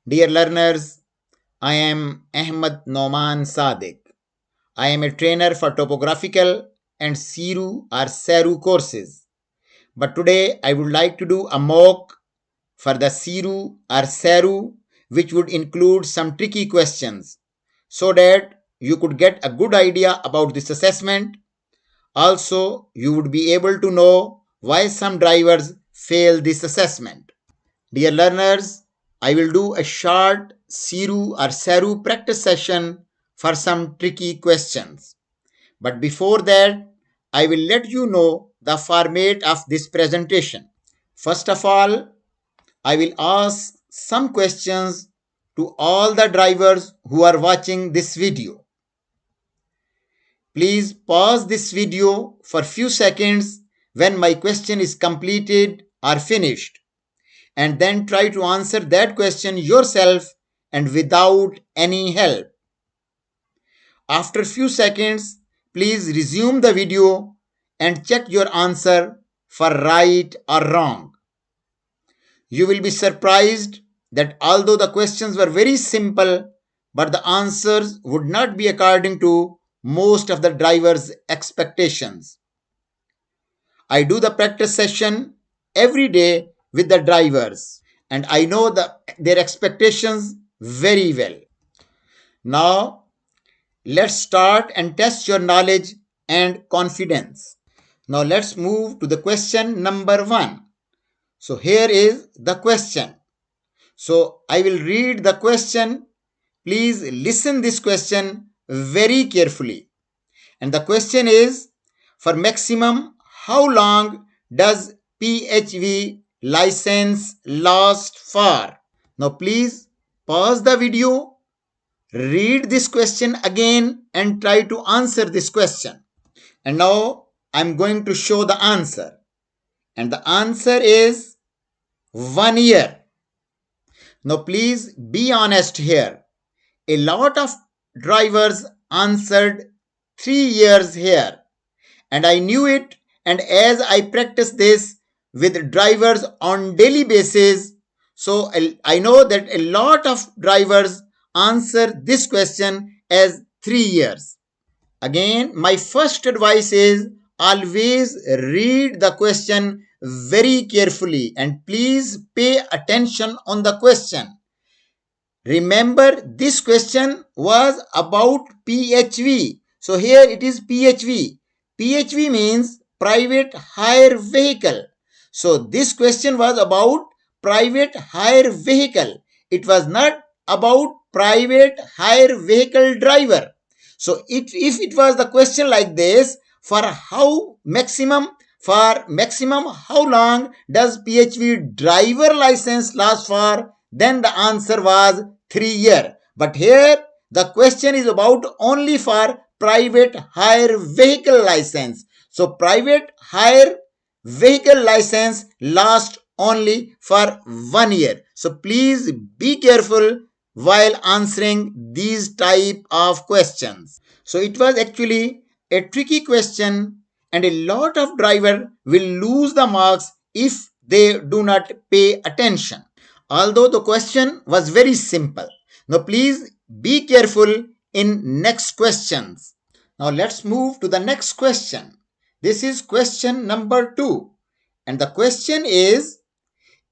Dear learners, I am Ahmed Noman Sadiq. I am a trainer for topographical and SERU courses. But today I would like to do a mock for the SERU, which would include some tricky questions so that you could get a good idea about this assessment. Also, you would be able to know why some drivers fail this assessment. Dear learners, I will do a short SERU practice session for some tricky questions. But before that, I will let you know the format of this presentation. First of all, I will ask some questions to all the drivers who are watching this video. Please pause this video for few seconds when my question is completed or finished, and then try to answer that question yourself and without any help. After few seconds, please resume the video and check your answer for right or wrong. You will be surprised that although the questions were very simple, but the answers would not be according to most of the drivers' expectations. I do the practice session every day with the drivers, and I know their expectations very well. Now, let's start and test your knowledge and confidence. Now, let's move to the question number 1. So, here is the question. So, I will read the question. Please listen this question very carefully. And the question is, for maximum, how long does PHV license last for? Now please pause the video, read this question again and try to answer this question. And now I'm going to show the answer. And the answer is 1 year. Now please be honest here. A lot of drivers answered 3 years here. And I knew it, and as I practice this with drivers on daily basis, so I know that a lot of drivers answer this question as 3 years. Again, my first advice is always read the question very carefully and please pay attention on the question. Remember, this question was about PHV. So here it is PHV. PHV means private hire vehicle. So this question was about private hire vehicle. It was not about private hire vehicle driver. So if it was the question like this, for maximum, how long does PHV driver license last for? Then the answer was 3 years. But here the question is about only for private hire vehicle license. So private hire vehicle license lasts only for 1 year. So please be careful while answering these type of questions. So it was actually a tricky question and a lot of drivers will lose the marks if they do not pay attention. Although the question was very simple. Now please be careful in next questions. Now let's move to the next question. This is question number 2. And the question is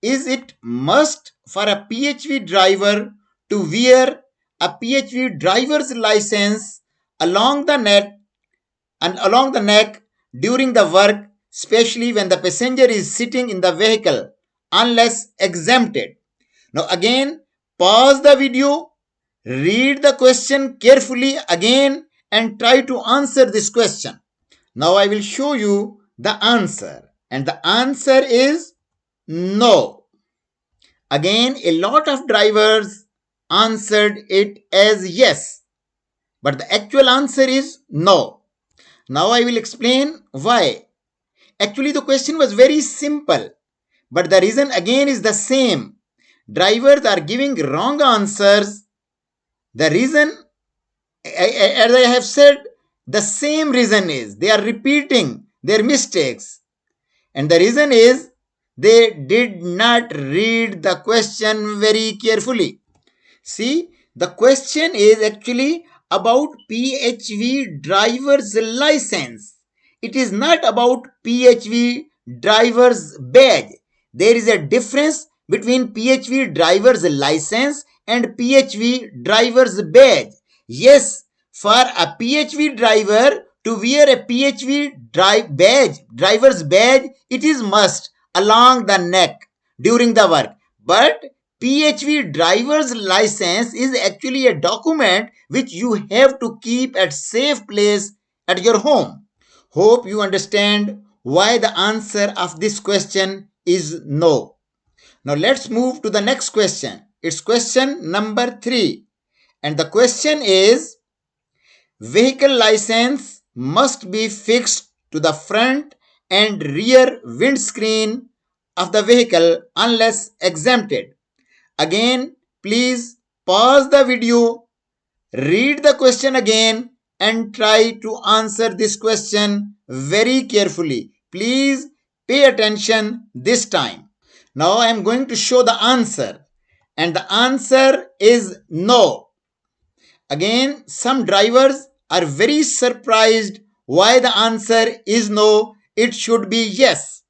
it must for a PHV driver to wear a PHV driver's license along the neck during the work, especially when the passenger is sitting in the vehicle, unless exempted? Now again, pause the video, read the question carefully again and try to answer this question. Now I will show you the answer. And the answer is no. Again, a lot of drivers answered it as yes. But the actual answer is no. Now I will explain why. Actually, the question was very simple. But the reason again is the same. Drivers are giving wrong answers. The reason, as I have said, the same reason is they are repeating their mistakes. And the reason is they did not read the question very carefully. See, the question is actually about PHV driver's license. It is not about PHV driver's badge. There is a difference between PHV driver's license and PHV driver's badge. Yes, for a PHV driver to wear a PHV driver's badge, it is must along the neck during the work. But PHV driver's license is actually a document which you have to keep at safe place at your home. Hope you understand why the answer of this question is no. Now let's move to the next question. It's question number 3. And the question is, vehicle license must be fixed to the front and rear windscreen of the vehicle unless exempted. Again, please pause the video, read the question again and try to answer this question very carefully. Please pay attention this time. Now I am going to show the answer, and the answer is no. Again, some drivers are very surprised why the answer is no. It should be yes.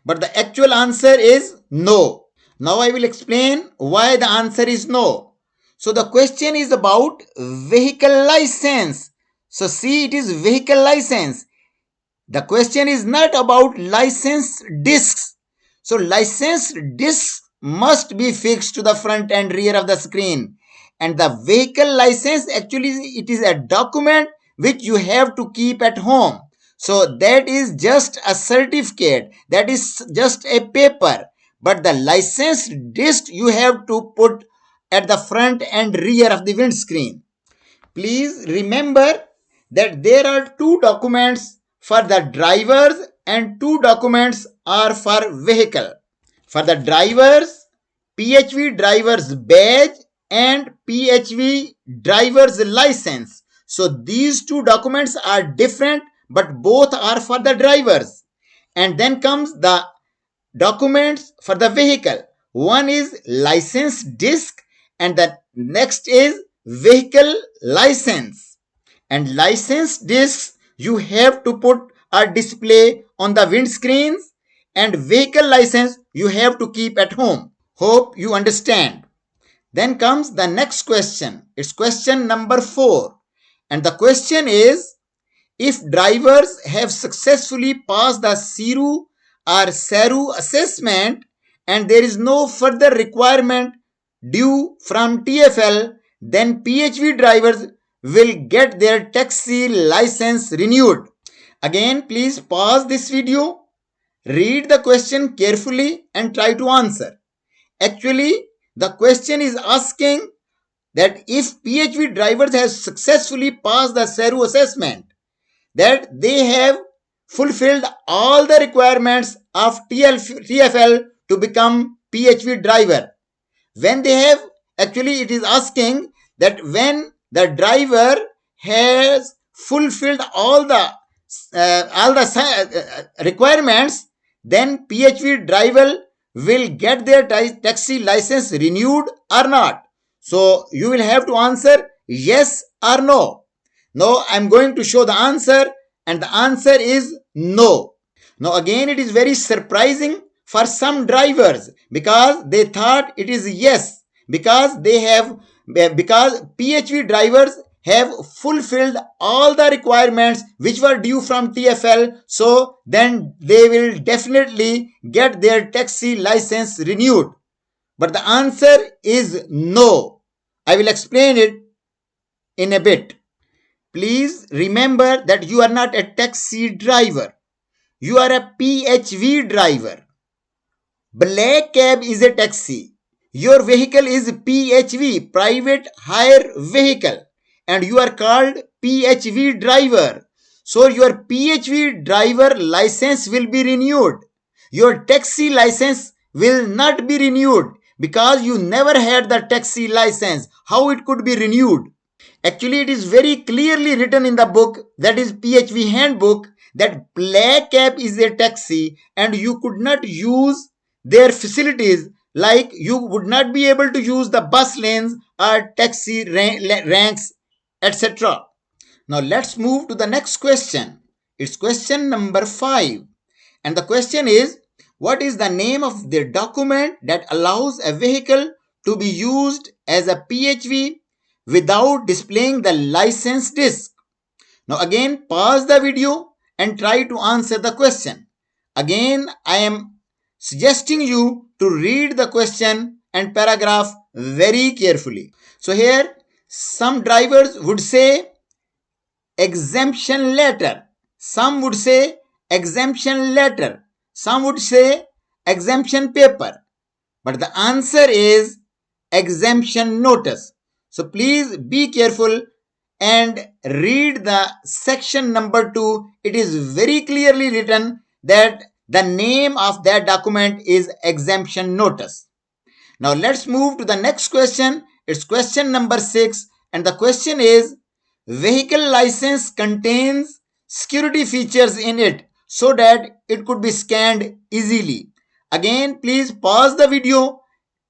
But the actual answer is no. Now I will explain why the answer is no. So the question is about vehicle license. So see, it is vehicle license. The question is not about license discs. So license discs must be fixed to the front and rear of the screen. And the vehicle license, actually it is a document which you have to keep at home. So that is just a certificate, that is just a paper. But the license disc you have to put at the front and rear of the windscreen. Please remember that there are 2 documents for the drivers and 2 documents are for vehicle. For the drivers, PHV driver's badge and PHV driver's license. So these 2 documents are different, but both are for the drivers. And then comes the documents for the vehicle. One is license disc and the next is vehicle license. And license discs you have to put or display on the windscreens, and vehicle license you have to keep at home. Hope you understand. Then comes the next question. It's question number 4. And the question is, if drivers have successfully passed the SERU or SERU assessment and there is no further requirement due from TFL, then PHV drivers will get their taxi license renewed. Again, please pause this video, read the question carefully and try to answer. Actually, the question is asking that if PHV drivers have successfully passed the SERU assessment, that they have fulfilled all the requirements of TFL to become PHV driver. When they have, actually it is asking that when the driver has fulfilled all the requirements, then PHV driver will get their taxi license renewed or not. So you will have to answer yes or no. Now I am going to show the answer, and the answer is no. Now again, it is very surprising for some drivers because they thought it is yes, because PHV drivers have fulfilled all the requirements which were due from TFL, so then they will definitely get their taxi license renewed. But the answer is no. I will explain it in a bit. Please remember that you are not a taxi driver. You are a PHV driver. Black cab is a taxi. Your vehicle is PHV, private hire vehicle, and you are called PHV driver. So your PHV driver license will be renewed. Your taxi license will not be renewed because you never had the taxi license. How it could be renewed? Actually, it is very clearly written in the book, that is PHV handbook, that black cab is a taxi and you could not use their facilities like you would not be able to use the bus lanes or taxi ranks, etc. Now let's move to the next question. It's question number 5. And the question is, what is the name of the document that allows a vehicle to be used as a PHV without displaying the license disc? Now again, pause the video and try to answer the question. Again, I am suggesting you to read the question and paragraph very carefully. So here, some drivers would say exemption letter. Some would say exemption letter. Some would say exemption paper. But the answer is exemption notice. So please be careful and read the section number 2. It is very clearly written that the name of that document is exemption notice. Now let's move to the next question. It's question number 6, and the question is, vehicle license contains security features in it so that it could be scanned easily. Again, please pause the video,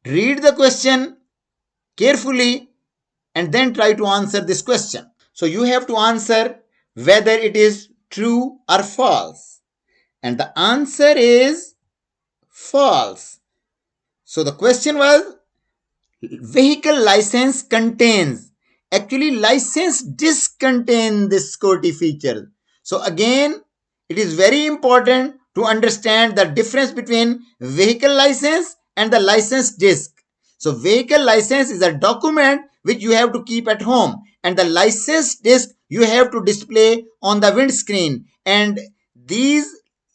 read the question carefully, and then try to answer this question. So you have to answer whether it is true or false. And the answer is false. So the question was, vehicle license contains. Actually, license disc contain this security feature. So again, it is very important to understand the difference between vehicle license and the license disc. So vehicle license is a document which you have to keep at home, and the license disc you have to display on the windscreen, and these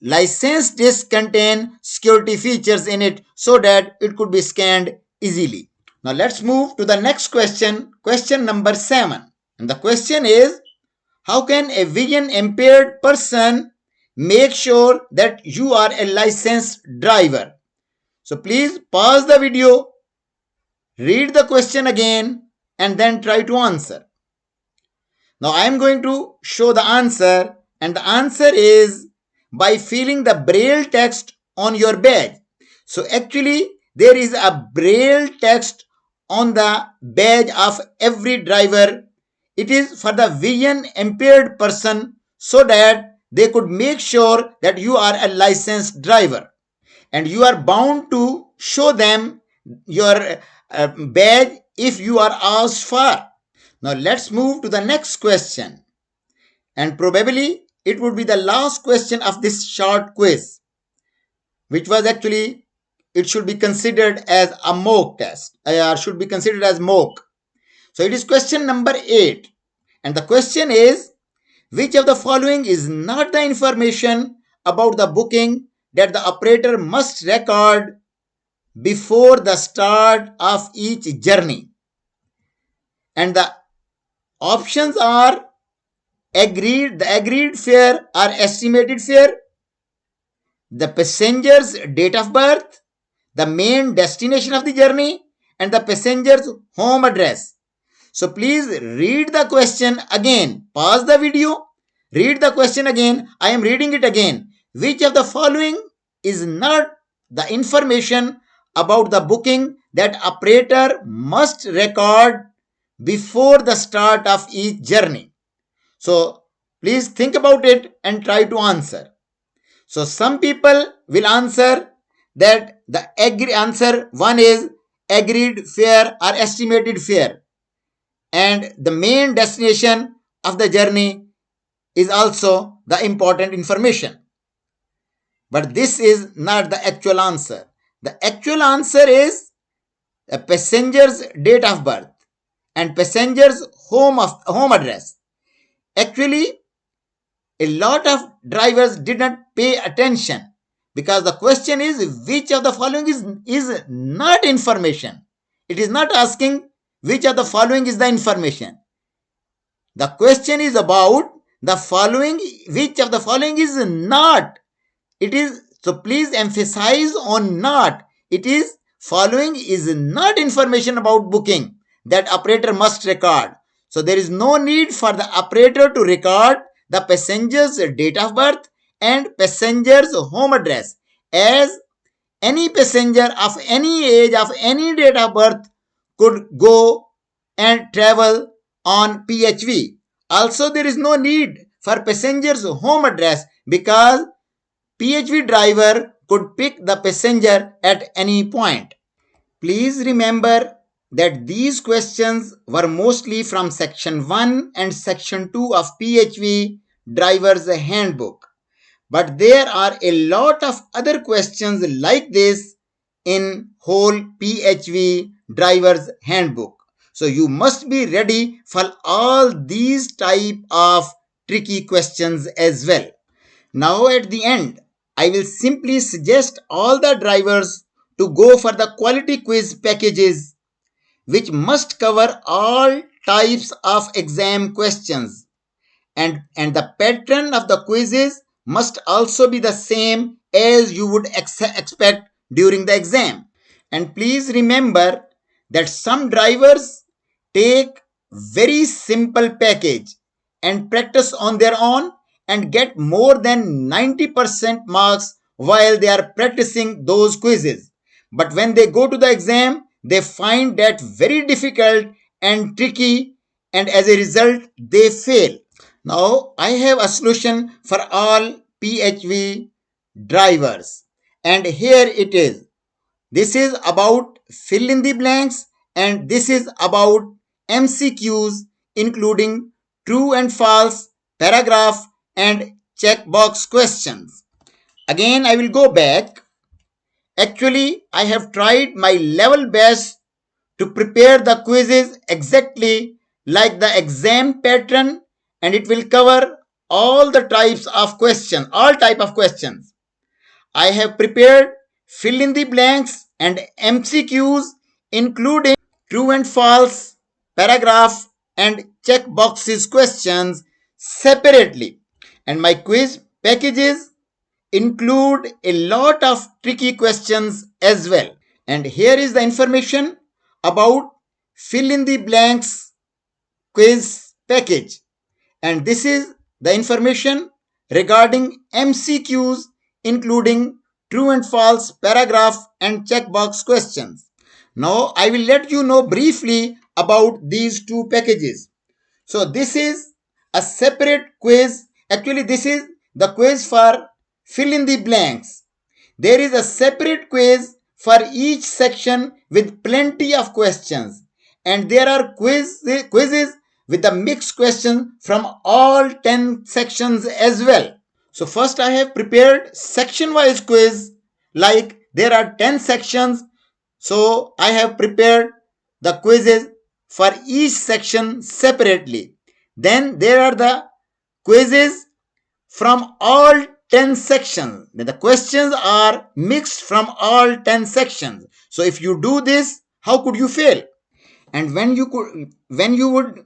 license discs contain security features in it so that it could be scanned easily. Now let's move to the next question, question number 7. And the question is, how can a vision impaired person make sure that you are a licensed driver? So please pause the video, read the question again, and then try to answer. Now I am going to show the answer, and the answer is by filling the braille text on your badge. So actually there is a braille text on the badge of every driver. It is for the vision impaired person so that they could make sure that you are a licensed driver, and you are bound to show them your badge if you are asked for. Now let's move to the next question, and probably it would be the last question of this short quiz, which was actually, it should be considered as a mock test, or should be considered as mock. So it is question number 8, and the question is, which of the following is not the information about the booking that the operator must record before the start of each journey? And the options are the agreed fare or estimated fare, the passenger's date of birth, the main destination of the journey, and the passenger's home address. So please read the question again. Pause the video, read the question again. I am reading it again. Which of the following is not the information about the booking that operator must record before the start of each journey? So please think about it and try to answer. So some people will answer that the answer 1 is agreed fare or estimated fare, and the main destination of the journey is also the important information. But this is not the actual answer. The actual answer is a passenger's date of birth and passenger's home address. Actually, a lot of drivers did not pay attention, because the question is, which of the following is not information. It is not asking which of the following is the information. The question is about the following, which of the following is not. It is, so please emphasize on not. It is following is not information about booking that operator must record. So there is no need for the operator to record the passenger's date of birth and passenger's home address, as any passenger of any age, of any date of birth could go and travel on PHV. Also, there is no need for passenger's home address because PHV driver could pick the passenger at any point. Please remember that these questions were mostly from section 1 and section 2 of PHV driver's handbook. But there are a lot of other questions like this in whole PHV driver's handbook. So you must be ready for all these type of tricky questions as well. Now at the end, I will simply suggest all the drivers to go for the quality quiz packages which must cover all types of exam questions, and the pattern of the quizzes must also be the same as you would expect during the exam. And please remember that some drivers take very simple package and practice on their own and get more than 90% marks while they are practicing those quizzes. But when they go to the exam, they find that very difficult and tricky, and as a result, they fail. Now, I have a solution for all PHV drivers, and here it is. This is about fill in the blanks, and this is about MCQs including true and false, paragraph, and checkbox questions. Again, I will go back. Actually, I have tried my level best to prepare the quizzes exactly like the exam pattern, and it will cover all the types of questions, all type of questions. I have prepared fill in the blanks and MCQs including true and false, paragraph, and check boxes questions separately. And my quiz packages include a lot of tricky questions as well. And here is the information about fill in the blanks quiz package. And this is the information regarding MCQs including true and false, paragraph, and checkbox questions. Now I will let you know briefly about these two packages. So this is a separate quiz. Actually, this is the quiz for fill in the blanks. There is a separate quiz for each section with plenty of questions. And there are quizzes with the mixed questions from all 10 sections as well. So first I have prepared section wise quiz, like there are 10 sections. So I have prepared the quizzes for each section separately. Then there are the quizzes from all 10 sections. The questions are mixed from all 10 sections. So if you do this, how could you fail? And when you would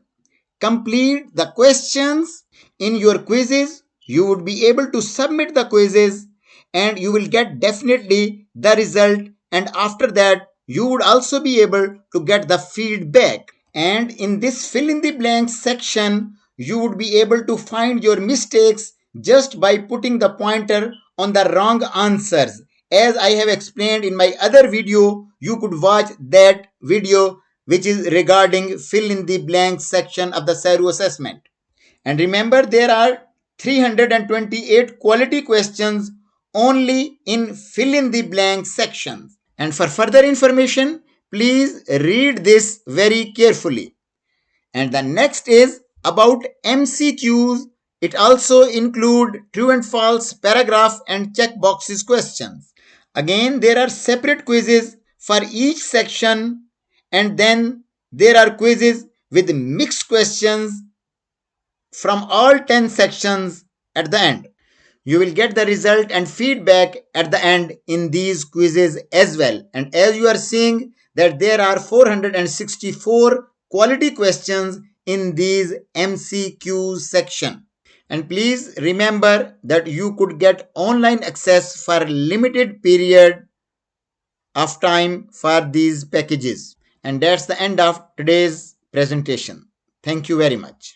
complete the questions in your quizzes, you would be able to submit the quizzes and you will get definitely the result, and after that you would also be able to get the feedback. And in this fill in the blanks section, you would be able to find your mistakes just by putting the pointer on the wrong answers. As I have explained in my other video, you could watch that video which is regarding fill in the blanks section of the SERU assessment. And remember, there are 328 quality questions only in fill in the blanks sections. And for further information, please read this very carefully. And the next is about MCQs. It also include true and false, paragraph, and check boxes questions. Again, there are separate quizzes for each section, and then there are quizzes with mixed questions from all 10 sections at the end. You will get the result and feedback at the end in these quizzes as well. And as you are seeing that there are 464 quality questions in these MCQ section. And please remember that you could get online access for a limited period of time for these packages. And that's the end of today's presentation. Thank you very much.